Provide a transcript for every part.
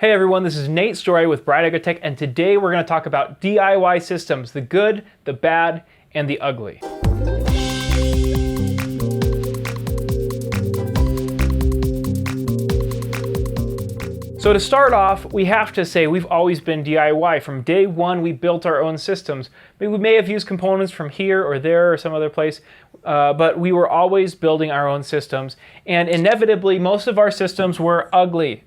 Hey everyone, this is Nate Story with Bright Agrotech, and today we're going to talk about DIY systems, the good, the bad, and the ugly. So to start off, we have to say we've always been DIY. From day one, we built our own systems. We may have used components from here or there or some other place, but we were always building our own systems. And inevitably, most of our systems were ugly.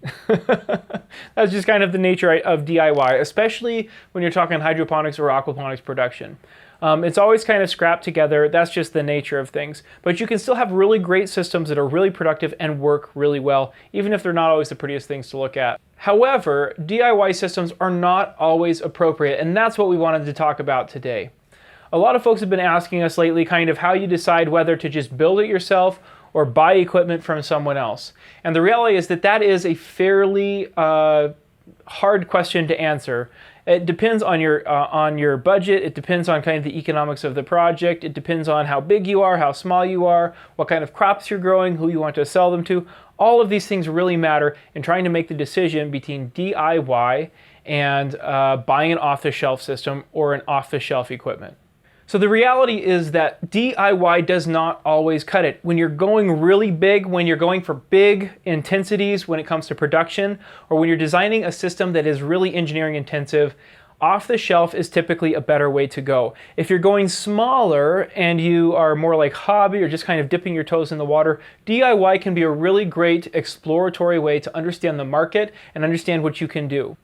That's just kind of the nature of DIY, especially when you're talking hydroponics or aquaponics production. It's always kind of scrapped together. That's just the nature of things. But you can still have really great systems that are really productive and work really well, even if they're not always the prettiest things to look at. However, DIY systems are not always appropriate, and that's what we wanted to talk about today. A lot of folks have been asking us lately kind of how you decide whether to just build it yourself or buy equipment from someone else. And the reality is that that is a fairly hard question to answer. It depends on your budget. It depends on kind of the economics of the project. It depends on how big you are, how small you are, what kind of crops you're growing, who you want to sell them to. All of these things really matter in trying to make the decision between DIY and buying an off-the-shelf system or an off-the-shelf equipment. So the reality is that DIY does not always cut it. When you're going really big, when you're going for big intensities when it comes to production, or when you're designing a system that is really engineering intensive, off the shelf is typically a better way to go. If you're going smaller and you are more like hobby or just kind of dipping your toes in the water, DIY can be a really great exploratory way to understand the market and understand what you can do.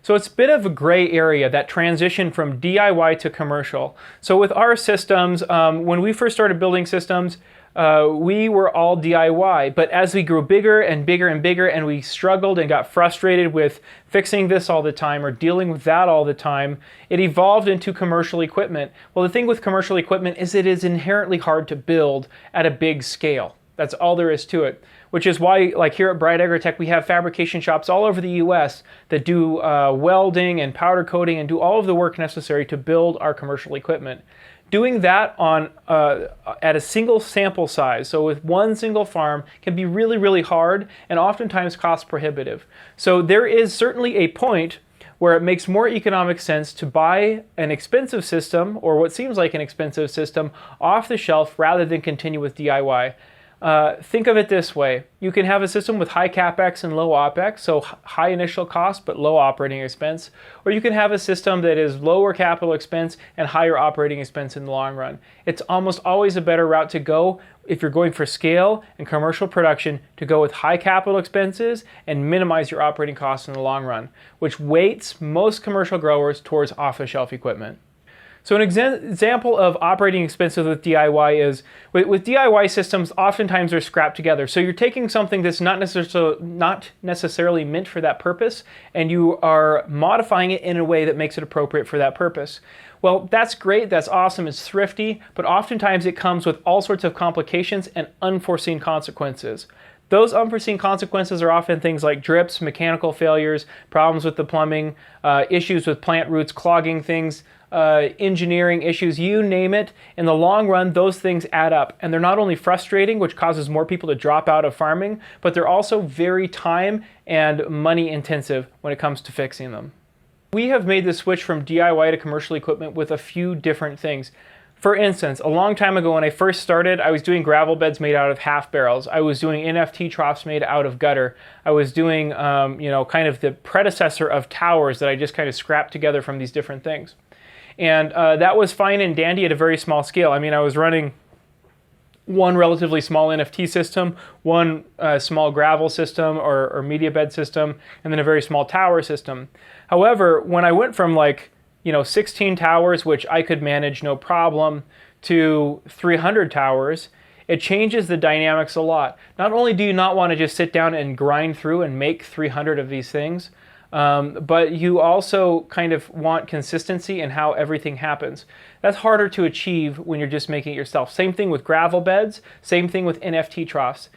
So it's a bit of a gray area, that transition from DIY to commercial. So with our systems, when we first started building systems, we were all DIY. But as we grew bigger and bigger and bigger, and we struggled and got frustrated with fixing this all the time or dealing with that all the time, it evolved into commercial equipment. Well, the thing with commercial equipment is it is inherently hard to build at a big scale. That's all there is to it, which is why, like here at Bright Agrotech, we have fabrication shops all over the US that do welding and powder coating and do all of the work necessary to build our commercial equipment. Doing that at a single sample size, so with one single farm, can be really, really hard and oftentimes cost prohibitive. So there is certainly a point where it makes more economic sense to buy an expensive system, or what seems like an expensive system, off the shelf rather than continue with DIY. Think of it this way. You can have a system with high CapEx and low OpEx, so high initial cost but low operating expense. Or you can have a system that is lower capital expense and higher operating expense in the long run. It's almost always a better route to go if you're going for scale and commercial production, to go with high capital expenses and minimize your operating costs in the long run, which weights most commercial growers towards off-the-shelf equipment. So an example of operating expenses with DIY is, with DIY systems, oftentimes they're scrapped together. So you're taking something that's not necessarily meant for that purpose, and you are modifying it in a way that makes it appropriate for that purpose. Well, that's great, that's awesome, it's thrifty, but oftentimes it comes with all sorts of complications and unforeseen consequences. Those unforeseen consequences are often things like drips, mechanical failures, problems with the plumbing, issues with plant roots, clogging things, engineering issues, you name it. In the long run, those things add up, and they're not only frustrating, which causes more people to drop out of farming, but they're also very time and money intensive when it comes to fixing them. We have made the switch from DIY to commercial equipment with a few different things. For instance, a long time ago when I first started, I was doing gravel beds made out of half barrels. I was doing NFT troughs made out of gutter. I was doing, kind of the predecessor of towers that I just kind of scrapped together from these different things. And that was fine and dandy at a very small scale. I mean, I was running one relatively small NFT system, one small gravel system or media bed system, and then a very small tower system. However, when I went from 16 towers, which I could manage no problem, to 300 towers, it changes the dynamics a lot. Not only do you not want to just sit down and grind through and make 300 of these things, but you also kind of want consistency in how everything happens. That's harder to achieve when you're just making it yourself. Same thing with gravel beds, same thing with NFT troughs.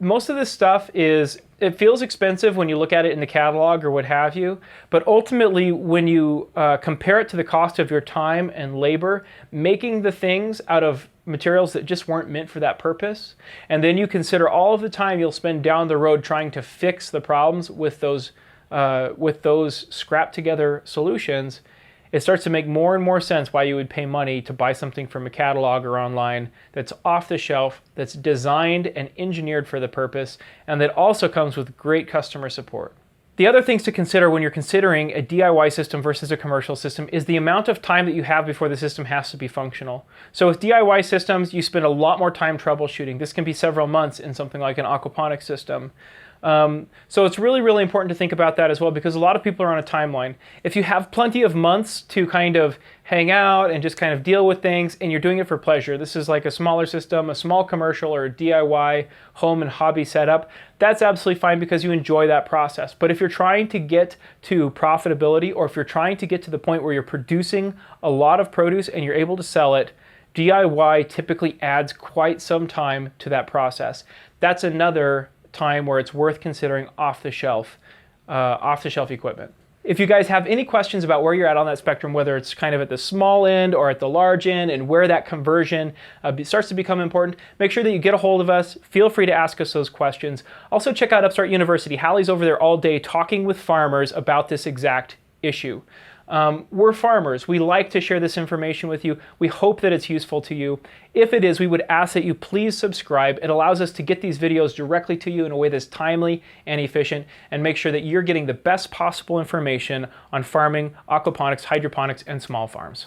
Most of this stuff it feels expensive when you look at it in the catalog or what have you, but ultimately when you compare it to the cost of your time and labor, making the things out of materials that just weren't meant for that purpose, and then you consider all of the time you'll spend down the road trying to fix the problems with those with those scrapped together solutions, it starts to make more and more sense why you would pay money to buy something from a catalog or online that's off the shelf, that's designed and engineered for the purpose, and that also comes with great customer support. The other things to consider when you're considering a DIY system versus a commercial system is the amount of time that you have before the system has to be functional. So with DIY systems, you spend a lot more time troubleshooting. This can be several months in something like an aquaponics system. So it's really, really important to think about that as well, because a lot of people are on a timeline. If you have plenty of months to kind of hang out and just kind of deal with things, and you're doing it for pleasure, this is like a smaller system, a small commercial or a DIY home and hobby setup, that's absolutely fine because you enjoy that process. But if you're trying to get to profitability, or if you're trying to get to the point where you're producing a lot of produce and you're able to sell it, DIY typically adds quite some time to that process. That's another time where it's worth considering off-the-shelf equipment. If you guys have any questions about where you're at on that spectrum, whether it's kind of at the small end or at the large end, and where that conversion starts to become important, make sure that you get a hold of us. Feel free to ask us those questions. Also check out Upstart University. Hallie's over there all day talking with farmers about this exact issue. We're farmers. We like to share this information with you. We hope that it's useful to you. If it is, we would ask that you please subscribe. It allows us to get these videos directly to you in a way that's timely and efficient, and make sure that you're getting the best possible information on farming, aquaponics, hydroponics, and small farms.